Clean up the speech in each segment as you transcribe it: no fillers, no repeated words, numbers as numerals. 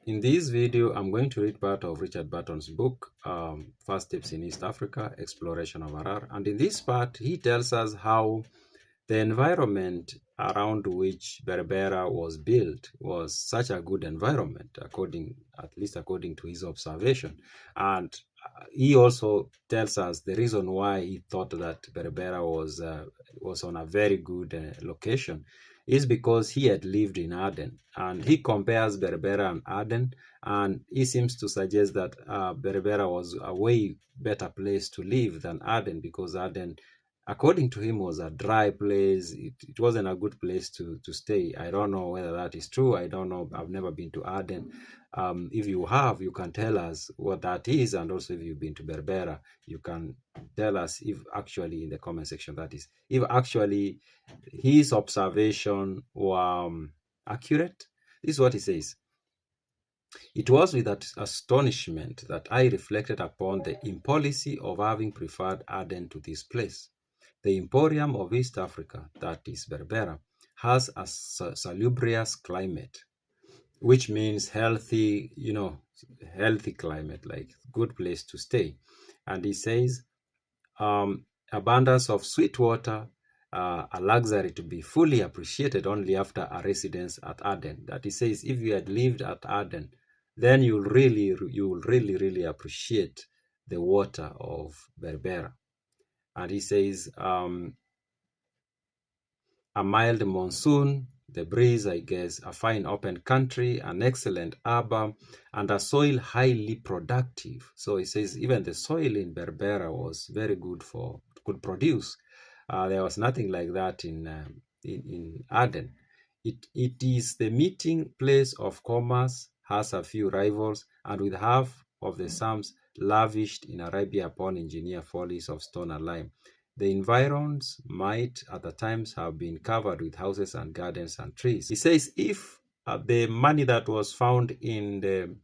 In this video, I'm going to read part of Richard Burton's book, First Steps in East Africa, Exploration of Harar. And in this part, he tells us how the environment around which Berbera was built was such a good environment, at least according to his observation. And he also tells us the reason why he thought that Berbera was on a very good location is because he had lived in Aden, and he compares Berbera and Aden, and he seems to suggest that Berbera was a way better place to live than Aden, because Aden, according to him, was a dry place. It wasn't a good place to stay. I don't know whether that is true. I don't know. I've never been to Aden. If you have, you can tell us what that is, and also if you've been to Berbera, you can tell us if actually in the comment section, that is, if actually his observation were accurate. This is what he says. It was with that astonishment that I reflected upon the impolicy of having preferred Aden to this place. The Emporium of East Africa, that is Berbera, has a salubrious climate, which means healthy, healthy climate, like good place to stay. And he says, abundance of sweet water, a luxury to be fully appreciated only after a residence at Aden. That he says, if you had lived at Aden, then you will really appreciate the water of Berbera. And he says, a mild monsoon, the breeze, I guess, a fine open country, an excellent arbor, and a soil highly productive. So he says even the soil in Berbera was very good could produce. There was nothing like that in Aden. It is the meeting place of commerce, has a few rivals, and with half of the sums lavished in Arabia upon engineer follies of stone and lime. The environs might at the times have been covered with houses and gardens and trees. He says if the money that was found in the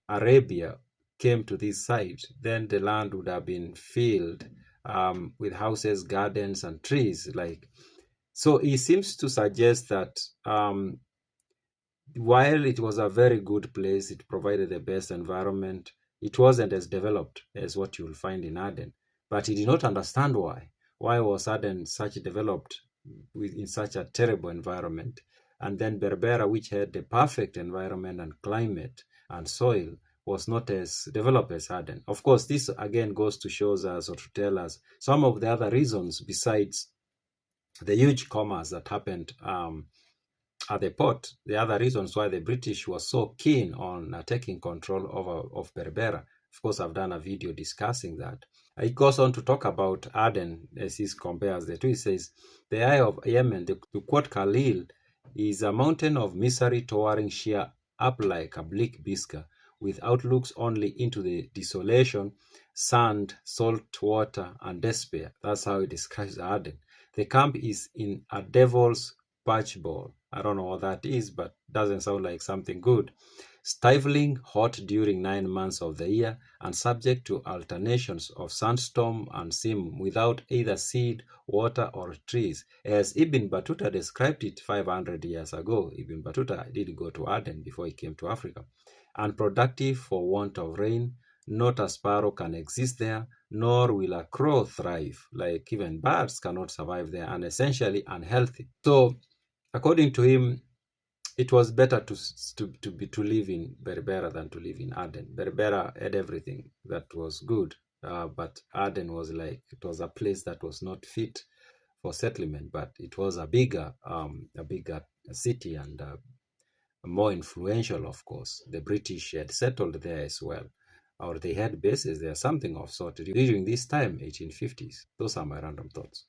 Arabia came to this site, then the land would have been filled with houses, gardens, and trees. So he seems to suggest that while it was a very good place, it provided the best environment, it wasn't as developed as what you'll find in Aden. But he did not understand why. Why was Aden such developed in such a terrible environment? And then Berbera, which had the perfect environment and climate and soil, was not as developed as Aden. Of course, this again goes to show us or to tell us some of the other reasons besides the huge commerce that happened at the port. The other reasons why the British were so keen on taking control of Berbera. Of course, I've done a video discussing that. He goes on to talk about Aden as he compares the two. He says, the Eye of Yemen, to quote Khalil, is a mountain of misery towering sheer up like a bleak biscuit, with outlooks only into the desolation, sand, salt water, and despair. That's how he describes Aden. The camp is in a devil's patch ball. I don't know what that is, but doesn't sound like something good. Stifling hot during 9 months of the year and subject to alternations of sandstorm and sim without either seed, water, or trees. As Ibn Battuta described it 500 years ago, Ibn Battuta did go to Aden before he came to Africa. Unproductive for want of rain, not a sparrow can exist there, nor will a crow thrive. Like even birds cannot survive there, and essentially unhealthy. So according to him, it was better to live in Berbera than to live in Aden. Berbera had everything that was good, but Aden was it was a place that was not fit for settlement, but it was a bigger city and more influential, of course. The British had settled there as well, or they had bases there, something of sort during this time, 1850s. Those are my random thoughts.